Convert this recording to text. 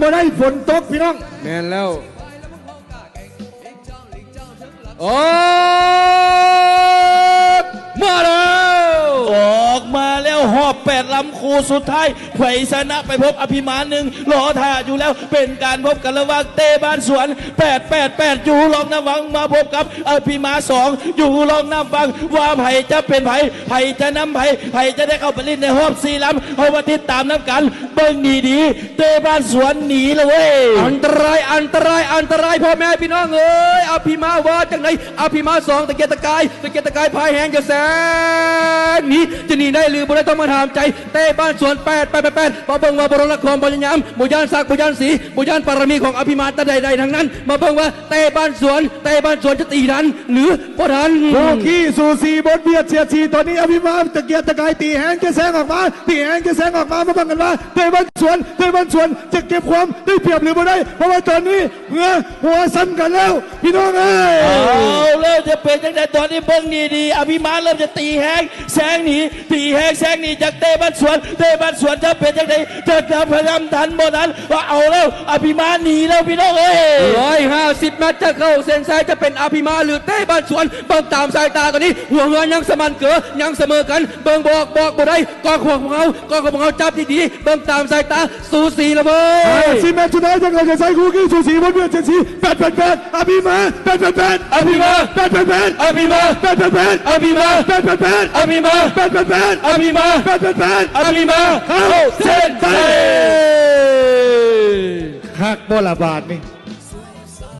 บ่ได้ฝนตกพี่น้องแม่นแล้วโอ้มาแล้วออกมาแล้วหอบ8 ลำคู่สุดท้ายไผ่ชนะไปพบอภิมาหนึ่งรอท่าอยู่แล้วเป็นการพบกันระหว่างเต้บ้านสวน888อยู่ลองน้ำวังมาพบกับอภิมา2อยู่ลองน้ำวังว่าไผ่จะเป็นไผ่จะนำไผ่จะได้เข้าไปเล่นในหอบ4 ลำเอามาติดตามน้ำกันเบิ่งดีเต้บ้านสวนหนีเลยเว้ยอันตรายพ่อแม่พี่น้องเอ้ยอภิมาว่าจังไหนอภิมา2ตะเกียกตะกายพายแหงจะแสนหนีจะหนีได้หรือบ่ได้ต้องมาถามใจเต้บ้านสวน888มาเบิ่งว่าบรมนครบรยามบุญญาณศักดิ์บุญญาณศรีบุญญาณปารมีของอภิมาตใดๆทั้งนั้นมาเบิ่งว่าเต้บ้านสวนจะตีทันหรือบ่ทันโคขี้สู่สีบนเบียดเสียดสีตอนนี้อภิมาตะเกียกตะกายตีแหงจะแสงออกมามาเบิ่งกันว่าเต้บ้านสวนจะเก็บความได้เปรียบหรือบ่ได้เพราะว่าตอนนี้หัวซ้ำกันแล้วพี่น้องเอ้ยเอาเริ่มจะเป็นจังได๋ตอนนี้เบิ่งดีอภิมาเริ่มจะตีแหงแสงหนีจากเต้บ้านสวนจะเป็นจังได๋จะพยายามทันบ่ทันว่าเอาแล้วอภิมาหนีแล้วพี่น้องเอ้ย150 เมตรจะเข้าเส้นชัยจะเป็นอภิมาหรือเต้บ้านสวนเบิ่งตามสายตาตอนนี้หัวเงินยังสมันเก๋อยังเสมอกันเบิ่งบอกบ่ได้กองของเขาจับดีๆเบิ่งตามสายตาสูสีละเว้ย50 เมตรสุดท้ายจะเข้าใส่คู่ขี้สู่สีบนเบียดเสียดสี888อภิมา888อภิมา888อภิมา888อภิมา888อภิมา888อภิมา888อภิมาเข้าเส้นชัยหักบ่ละบาทนี่